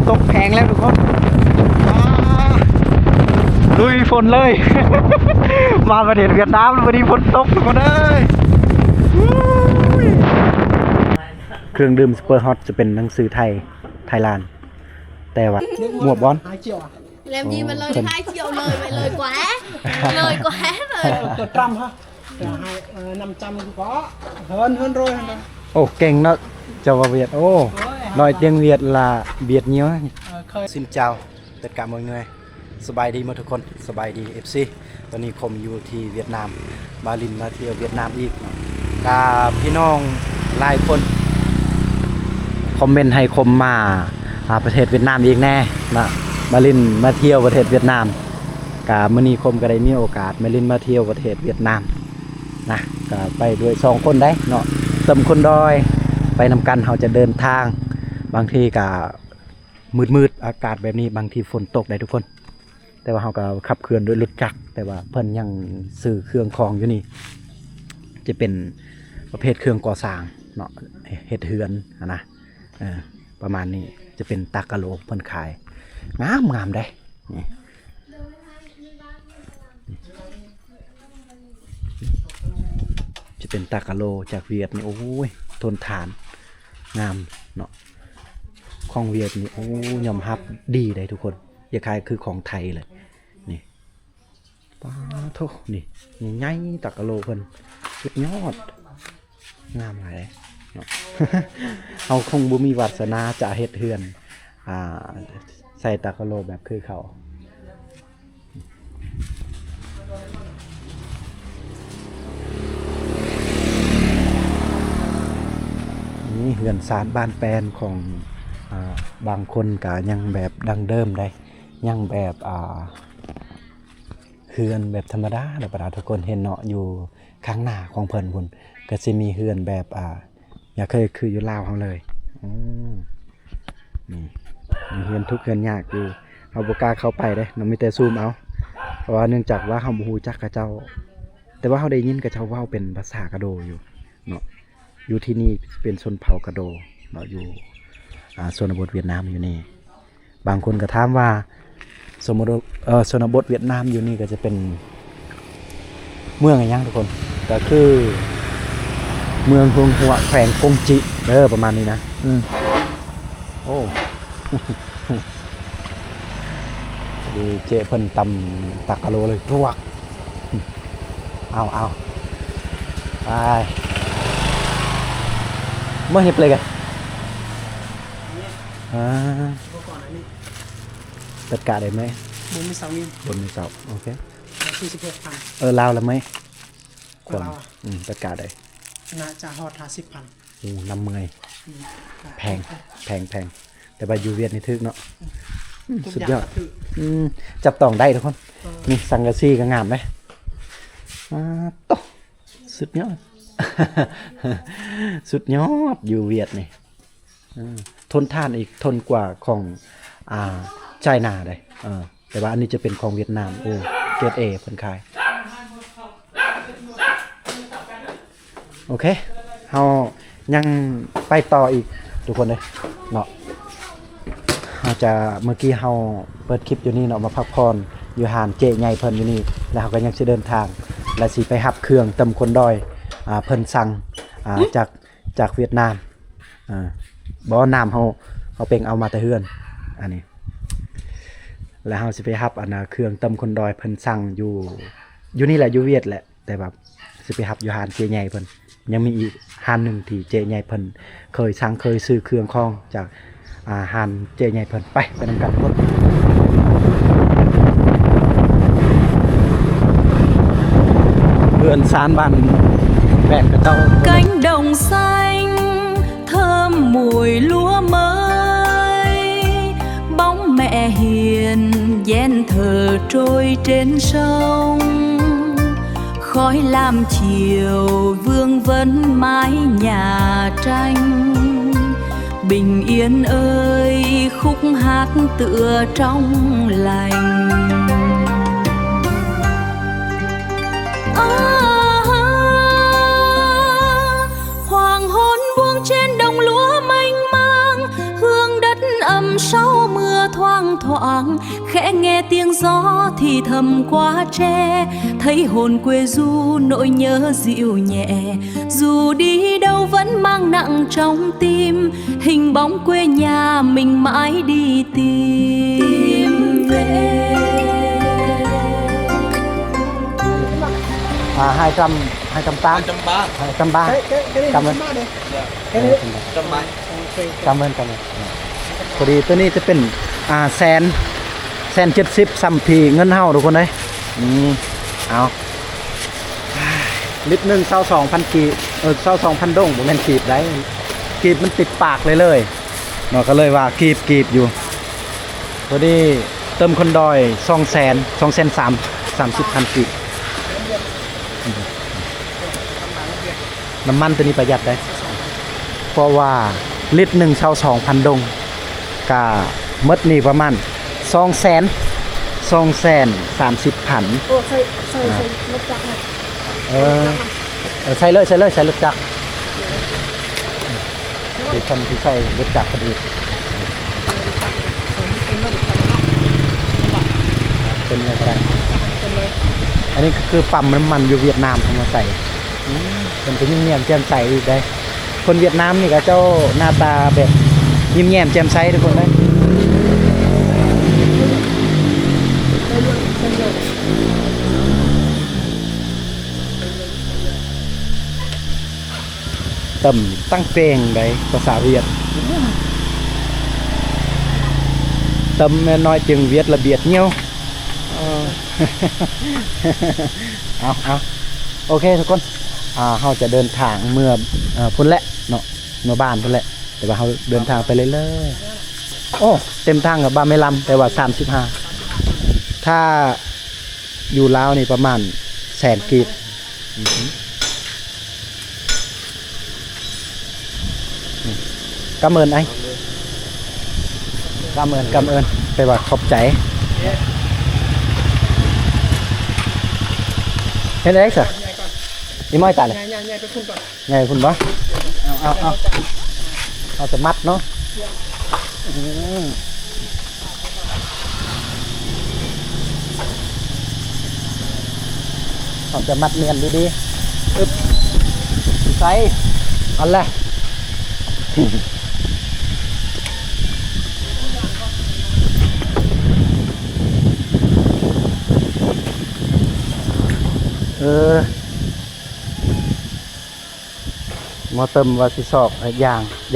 ตกแพงแล้วทุกคนลุยฝนเลย มาประเทศเวียดนามวันนี้ฝนตกทุกคนเลยเครื่องดื่มสเปอร์ฮอตจะเป็นหนังสือไทยลานแต่ว่าหมวกบอล làm gì mà lời 2 triệu lời vậy lời quá lời Cỡ trăm ha, 500 cũng có, hơn rồi hả? โอ้เก่งเนอะเจ้าViệtโอ้nói tiếng Việt là Việt nhiều Xin chào tất cả mọi người สบายดีหมดทุกคนสบายดี FC ตอนนี้ผมอยู่ที่เวียดนามมาลินมาเที่ยวเวียดนามอีกกับพี่น้องหลายคนคอมเมนต์ให้คมมาประเทศเวียดนามอีกแน่มาลินมาเที่ยวประเทศเวียดนามกับมื้อนี้คมก็ได้มีโอกาสมาลินมาเที่ยวประเทศเวียดนามนะก็ไปด้วย2คนได้เนาะตำคนดอยไปนำกันเราจะเดินทางบางทีก็มืดอากาศแบบนี้บางทีฝนตกได้ทุกคนแต่ว่าเราก็ขับเคลื่อนด้วยรถจักรแต่ว่าเพิ่นยังซื้อเครื่องคองอยู่นี่จะเป็นประเภทเครื่องก่อสร้างเนาะเฮ็ดเฮือนนะประมาณนี้จะเป็นตากะโลเพิ่นขายงามได้นี่จะเป็นตากะโลจากเวียดนี่โอ้ยทนทานงามเนาะของเวียดนี่โอ้ยอมรับดีเลยทุกคนอย่าขายคือของไทยเลยนี่ป้าโธ่นี่ใหญ่ตากะโลเพิ่นสุดยอดงามหลายเลยเนาะ เอาคงบ่มีวาสนาจะเฮ็ดเฮือนใส่ตากะโลแบบคือเขานี่เฮือนศาลบ้านแปลนของบางคนก็ยังแบบดังเดิมได้ยังแบบเฮือนแบบธรรมดาแล้วประดาทุกคนเห็นเนาะอยู่ข้างหน้าของเพิ่นพุ่นก็สิมีเฮือนแบบอย่าเคยคืออยู่ลาวเฮาเลยนี่มีเฮือนทุกเฮือนยากอยู่เฮาบ่กล้าเข้าไปเด้เรามีแต่ซูมเอาเพราะว่าเนื่องจากว่าเฮาบ่ฮู้จักกับเจ้าแต่ว่าเฮาได้ยินกับเจ้าเว้าเป็นภาษากะโดอยู่เนาะอยู่ที่นี่เป็นชนเผ่ากะโดเนาะอยู่ชนบทเวียดนามอยู่นี่บางคนก็ถามว่าชนบทเวียดนามอยู่นี่ก็จะเป็นเมืองอะไรอย่างทุกคนก็คือเมืองฮวงหัวแขวงกงจิประมาณนี้นะโอ้ ดีเจเพิ่นตำตักกะโลเลยรวกเอาไปเมื่อเห็บเลยกันตัดกะได้ไหมบนมีเสาโอเค46,000ลาวแล้วไหมคนตัดกะได้น่าจะฮอด50,000น้ำเมยแพงแต่ว่าอยู่เวียดนี่ทึกเนาะสุดยอดจับต้องได้ทุกคนนี่สังกะสีก็งามเลยโตสุดยอด สุดยอดอยู่เวียดนี่ทนทานอีกทนกว่าของไชน่าเลยแต่ว่าอันนี้จะเป็นของเวียดนามโอ้เกรด A เพิ่นขายโอเคเฮายังไปต่ออีกทุกคนเลยเนาะเราจะเมื่อกี้เฮาเปิดคลิปอยู่นี่เนาะมาพักผ่อนอยู่หานเจใหญ่เพิ่นอยู่นี่แล้วเราก็ยังจะเดินทางและสิไปหับเครื่องตำคนดอยเพิ่นสั่งจากเวียดนามบ่น้ำเฮาเป็นเอามาแต่เฮือนอันนี้แล้วเฮาสิไปหับเครื่องตำคนดอยเพิ่นสั่งอยู่นี่แหละอยู่เวียดแหละแต่แบบสิไปหับอยู่หานเจใหญ่เพิ่นยังมีอีกหานหนึ่งที่เจใหญ่เพิ่นเคยซื้อเครื่องของจากหานเจใหญ่เพิ่นไปนำกันหมดเพื่อนสารบ้านแบกกระเจ้า cánh đồng xanh thơm mùi lúa mới bóng mẹ hiền ven thờ trôi trên sông khói lam chiều vương vấn mái nhà tranh bình yên ơi khúc hát tựa trong lành hoàng hôn buông trên đồng lúa mênh mang hương đất ấm sau mưa thoang thoảng, khẽ nghe tiếng gió thì thầm qua tre, thấy hồn quê du nỗi nhớ dịu nhẹ. Dù đi đâu vẫn mang nặng trong tim, hình bóng quê nhà mình mãi đi tìm về. 200 203 203 cảm ơn 103 cảm ơnพอดีตัวนี้จะเป็นแสน70ซัมพีเงินเฮาทุกคนเลยเอาลิตรหนึ่ง22,000กี22,000ดงบ่แม่นกีบได้กีบมันติดปากเลยเนาะก็เลยว่ากีบอยู่พอดีเติมคนดอย230,000กีบน้ำมันตัวนี้ประหยัดได้เพราะว่าลิตรหนึ่ง22,000ดงกะมดนี่ประมาณ230,000 โอ้ใส่รถจักรนะ ใส่เลยรถจักรคือคนที่ใส่รถจักรพอดีเป็นอะไรกันอันนี้คือปั๊มน้ำมันอยู่เวียดนามทำมาใส่เป็นจะยิ้มแย้มแจ่มใสอีกได้คนเวียดนามนี่ก็เจ้าหน้าตาแบบยิ้มแย้มแจ่มใสทุกคนเลยต่ำตั้งเพลงได้ภาษาเวียดต่ำแม่น้อยจึงเวียดระเบียดเงี้ยวเอาโอเคทุกคนเราจะเดินทางเมื่อพุ่นแหละเนาะเมื่อบ้านพุ่นแหละแต่ว่าเราเดินทางไปเรื่อยๆโอ้เต็มทางกับบ้านไม่ลำแต่ว่า35ถ้าอยู่ลาวนี่ประมาณ100,000กีบกำเอิญไอ้กำเอิญไปว่าขอบใจเห็นไหมสินี่ม้อยตาเลย ใหญ่ไปคุณก่อน ไงคุณบ่เอาจะมัดเนาะเอาจะมัดเนียนดีๆอึ๊บใส่อันแรกมอเติมว่าสิสอบย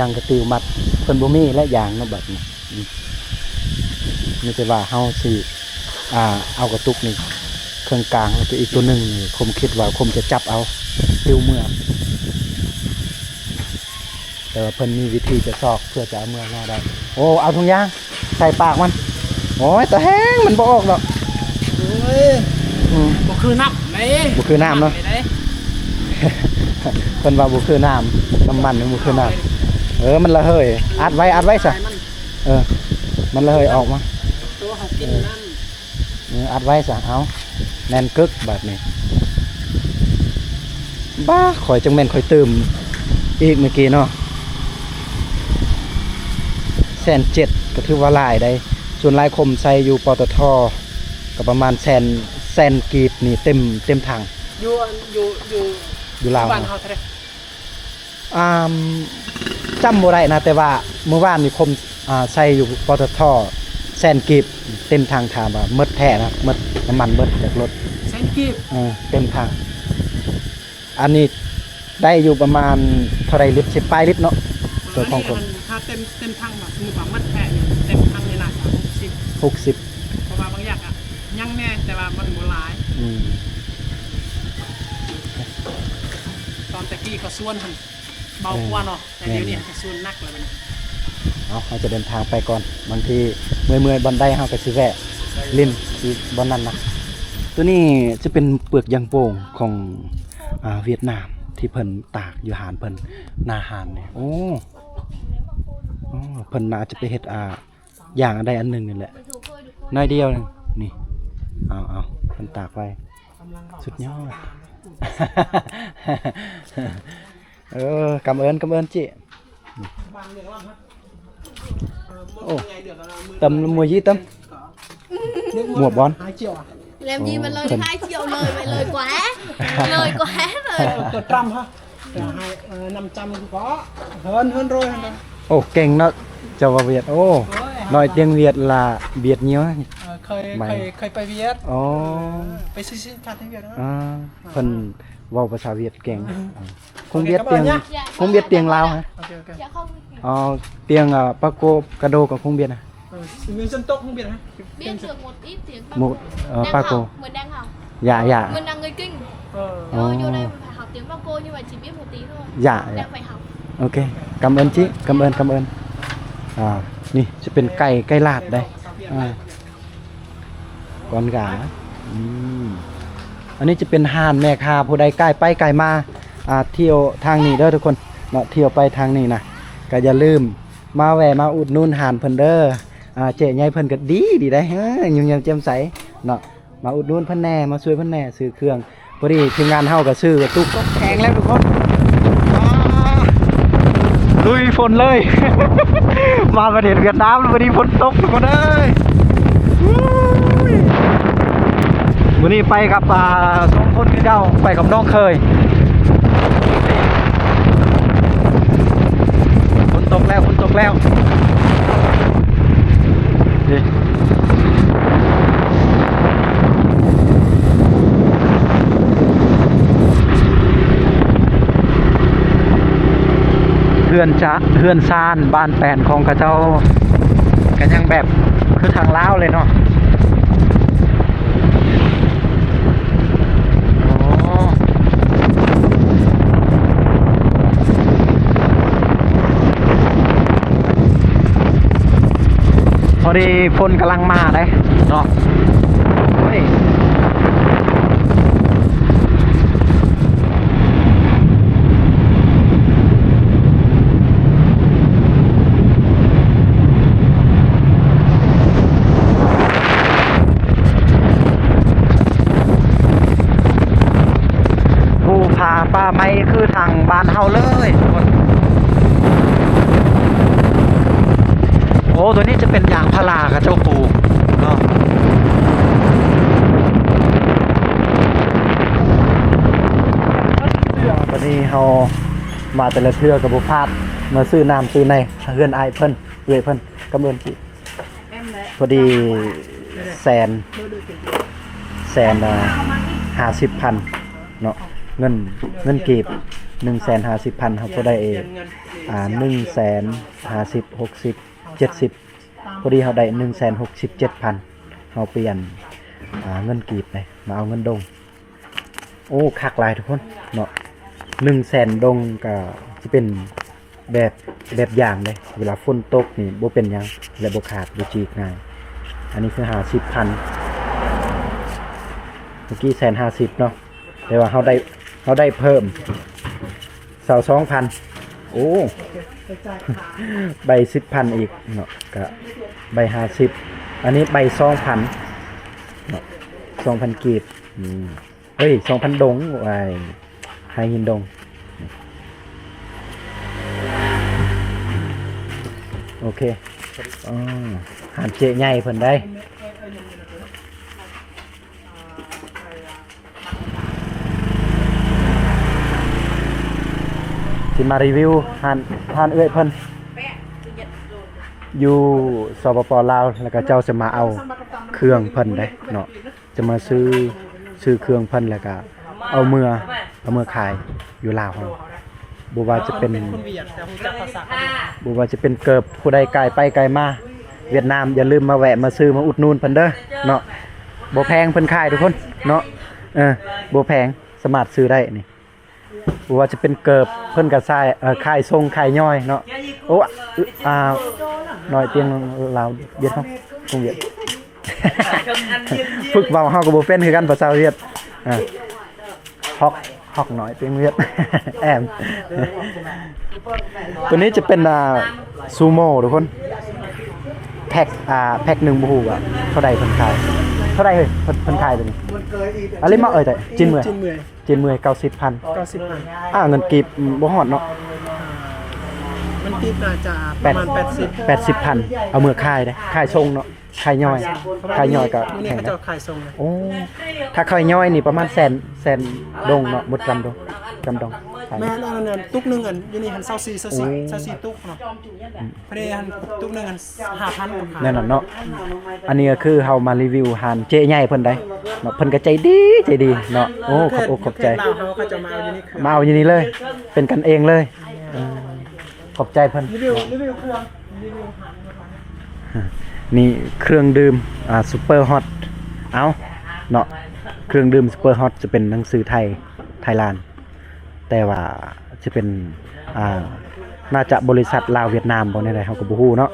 างกระติวมัดเพิ่นบ่มีและยางเนาะบัดนี้นี่จะว่าเฮาสิเอากระตุกนี่เครื่องกลางแล้วก็อีกตัวหนึงนี่ผมคิดว่าผมจะจับเอาติวเมื่อแต่ว่าเพิ่นมีวิธีจะซอกเพื่อจะเอาเมื่อหน้าได้โอ้เอาถุงยางใส่ปากมันโอ้ยแต่แห้งมันบ่ออกหรอกโอ้ยบ่คือน้ำไหน บ่คือน้ำเนาะเพิ่นว่าบ่คือน้ำมันบ่คือน้ำมันระเหยอัดไว้ซะมันระเหยออกมาตัวเฮากินน้ำอัดไว้ซะเอาแน่นกึกแบบนี้บ้าข่อยจังแม่นข่อยตื่มอีกเมื่อกี้เนาะ107,000ก็ถือว่าหลายได้ส่วนหลายคมใส่อยู่ปตทก็ประมาณแสนกีบนี่เต็มถังอยู่ลาวบ้านเฮาเท่าไหร่จำบ่ได้นะแต่ว่าเมื่อวานนี่คมใส่อยู่ปตทแสนกีบเต็มถังถามว่าหมดแท้นะหมดน้ำมันหมดจากรถแสนกีบเต็มถังอันนี้ได้อยู่ประมาณเท่าไรลิตร10ปลายลิตรเนาะตัวของผมถ้าเต็มถังแบบสมมุติว่าหมดแท้เต็มถังนี่น่าจะ60เพราะว่าบางอย่างยังแน่แต่ว่ามันบ่หลายตอนตะกี้ก็ส่วนหั่นเบากว่าเนาะแต่เดี๋ยวนี้ก็ส่วนนักแล้วบัดนี้เราจะเดินทางไปก่อนบางทีเมื่อยบอนได้เฮาก็สิแวะลิ้นสิบอนนั้นนะตัวนี้จะเป็นเปลือกยางโป่งของเวียดนามที่เพิ่นตากอยู่หานเพิ่นนาหานเนี่ยโอ้เพิ่นน่าจะไปเฮ็ดอย่างใดอันหนึงนี่แหละน้อยเดียวนึงนี่เอาเพิ่นตากไว้สุดยอดกำเอิญจิ Ồ. Tầm mùa gì tầm? Mùa bón. 2 triệu à? Làm gì mà lời 2 triệu lời vậy lời quá. Lời quá rồi. Cỡ trăm ha. 500 cũng có. Hơn rồi. Ồ, kênh nó cho vào Việt. Ồ, nói tiếng Việt là Việt nhiều. เคยไปเวียด Ồ. ไปซื้อสินค้าที่เวียดนะ À, phần vàoภาษาViệt kênh. Không biết tiếng Lào hả? โอเคโอเค Dạ không. Tiếng Paco Cado còn không biết à? người dân tộc không biết hả? Biết được một ít tiếng Một đang Paco. học, mình đang học. Dạ dạ. Mình là người Kinh. Ờ. Rồi vô đây mình phải học tiếng Paco nhưng mà chỉ biết một tí thôi. Dạ dạ. Đang phải học. Ok, cảm ơn chị, cảm ơn. À,นี่จะเป็นไก่ลาดได้ก้อนกาอันนี้จะเป็นห่านแม่ค้าผู้ใดใกล้ไปไกลมาเที่ยวทางนี้เด้อทุกคนเนาะเที่ยวไปทางนี้นะก็อย่าลืมมาแวะมาอุดหนุนห่านเพิ่นเด้อเจ๊ใหญ่เพิ่นก็ดีได้ยิ้มๆแจ่มใสเนาะมาอุดหนุนเพิ่นแน่มาช่วยเพิ่นแน่ซื้อเครื่องพอดีทีมงานเฮาก็ซื้อกระตุกก็แข็งแล้วทุกคนลุยฝนเลย มาประเทศเวียดนามแล้ววันนี้ฝนตกทุกคนเอ้ยวันนี้ไปกับ2 คนคือเก่าไปกับน้องเคยฝนตกแล้วนี่เฮือนซานบ้านแปลนของกระเจ้ากันยังแบบคือทางลาวเลยเนาะพอดีฝนกำลังมาได้เนาะป่าไม้คือทางบ้านเฮาเลยโอ้ตัวนี้จะเป็นยางพารากับเจ้าปลูกเนาะตอนนี้เฮามาแต่ละเทื่อกับบุพาดมาซื้อน้ำซื้อในเฮือนไอเพิ่นเพิ่นกำเนิดพอดีแสน50,000เนาะเงินกีบ150,000ครับพอได้150 60 70พอดีเขาได้167,000เขาเปลี่ยนเงินกีบไปมาเอาเงินดงโอ้คักหลายทุกคนเนาะ100,000ดงก็จะเป็นแบบอย่างเลยเวลาฝนตกนี่บ่เป็นหยังและบ่ขาดบ่จีกง่ายอันนี้คือ50,000เมื่อกี้150,000เนาะแต่ว่าเขาได้เพิ่ม22,000โอ้ใบ10,000อีกเนาะก็ใบ50อันนี้ใบ2,000เนาะ2,000กีบเฮ้ย2,000ดงไว้ให้หินดงโอเคหานเจ๊ใหญ่เพิ่นได้ที่มารีวิวทานเอื้อยเพิ่นอยู่สปป.ลาวแล้วก็เจ้าจะมาเอาเครื่องเพิ่นได้เนาะจะมาซื้อเครื่องเพิ่นแล้วก็เอาเมื่อขายอยู่ลาวเฮาบ่ว่าจะเป็นเกิบผู้ใดไกลไปไกลมาเวียดนามอย่าลืมมาแวะมาซื้อมาอุดหนุนเพิ่นเด้อเนาะบ่แพงเพิ่นขายทุกคนเนาะบ่แพงสามารถซื้อได้นี่ว่าจะเป็นเกิบเพิ่นกับทรายคายทรงคายย่อยเนาะโอ้หน่อยเตียงลาวเวียดเนาะคงเวียด ฝึกเว้าเฮาก็บ่เป็นคือกันภาษาเวียดฮอกหน่อยเตียงเวียด แอมตัวนี้จะเป็นซูโม่ทุกคนแพ็ค1บ่ฮู้ว่าเท่าใดเพิ่นขายเท่าใดเฮ้ยเพิ่นขายตัวนี้อะไรมาแต่จินเมื่อย90,000 90,000เงินกีบบ่ฮอดเนาะ มันติดน่าจะประมาณ80 80,000เอามือค่ายได้ค่ายทรงเนาะค่ายย่อยค่ายย่อยก็ นี่ แพง เขา นะ จะขายทรงเลย โอ้ถ้าค่ายย่อยนี่ประมาณแสนดงเนาะหมดจำดงขาย แม่นอันนั้นตุกหนึงอันอยู่นี่หัน24ตุกเนาะพอดีหันตุกหนึงอัน5,000ก็ขาย นั่นน่ะเนาะอันนี้ก็คือเฮามารีวิวหานเจ๊ใหญ่เพิ่นได้เนาะเพิ่นก็ใจดีเนาะโอ้ขอบอกขอบใจ ลาวเขาจะมาเอาอยู่นี่ มาเอาอย่างนี้เลย เป็นกันเองเลยขอบใจเพิ่น รีวิวเครื่องรีวิวหัน นี่เครื่องดื่มซุปเปอร์ฮอตเอาเนาะเครื่องดื่มซุปเปอร์ฮอตจะเป็นหนังสือไทยลานด์แต่ว่าจะเป็นน่าจะบริษัทลาวเวียดนามบ่ได้เฮาก็บ่ฮู้เนาะ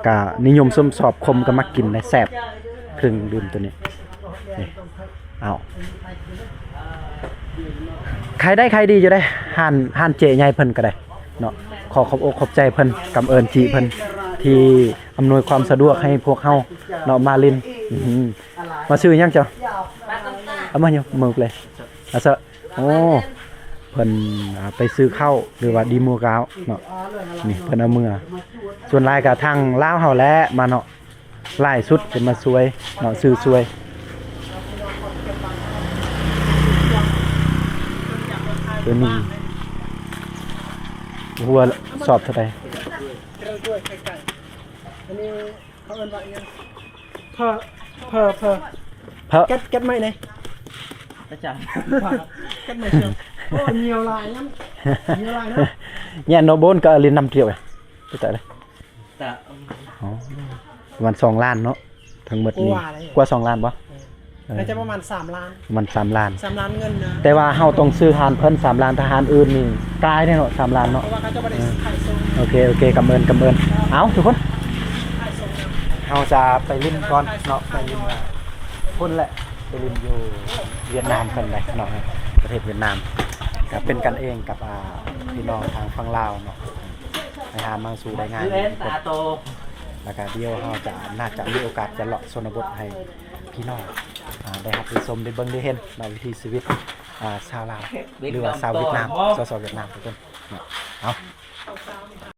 ก็นิยมส้มสอบคมก็มักกินได้แซ่บเครื่องดื่มตัวนี้นี่เอาใครดีอยู่ได้ห่านเจใหญ่เพิ่นก็ได้เนาะขอขอบอกขอบใจเพิ่นกำเอิญจีเพิ่นที่อำนวยความสะดวกให้พวกเฮาเนาะมาลินมาซื้อยังจ้ะเอามาอยู่หมึกเลยเอาซะโอ้เพิ่นไปซื้อข้าวหรือว่าดีมูกาวเนาะนี่เพิ่นเอามือส่วนลายก็ทางลาวเฮาแลมาเนาะลายสุดจะมาสวยเนาะซื้อสวยตัวนี้หัวสอบเท่าไหร่ เรื่องด้วยไก่อันนี้เขาเอิ้นว่าอีหยังเพอแก๊สไหมเนี่ยอาจารย์แก๊สไหมเชียวโอ้เหนียวลายนะเหนียวลายนะ เนี่ยโนโบนก็เรียนนำเที่ยวไงไปแต่เลยอ๋อประมาณ2 ล้านเนาะทั้งหมดนี้กว่า2 ล้านปะ น่าจะประมาณ3 ล้าน มัน3 ล้าน 3 ล้านเงินนะ แต่ว่าเฮาต้องซื้อหานเพิ่น3 ล้านทหารอื่นนี่กลายได้เนาะ3 ล้านเนาะ เพราะว่าเขาจะไม่ได้ขายทรง โอเคกำเอิญเอาทุกคนเฮาจะไปลิ้นก่อนเนาะไปลิ้นพุ่นแหละไปลิ้นอยู่เวียดนามเพิ่นได้เนาะประเทศเวียดนามก็เป็นกันเองกับพี่น้องทางฝั่งลาวเนาะไปหามาสู่ได้ง่ายแล้วก็เดี๋ยวเฮาจะน่าจะมีโอกาสจะเลาะชนบทให้พี่น้องได้รับได้ชมได้เบิ่งได้เห็นในวิถีชีวิตชาวลาวหรือว่าชาวเวียดนามชาวเวียดนามทุกคนเอา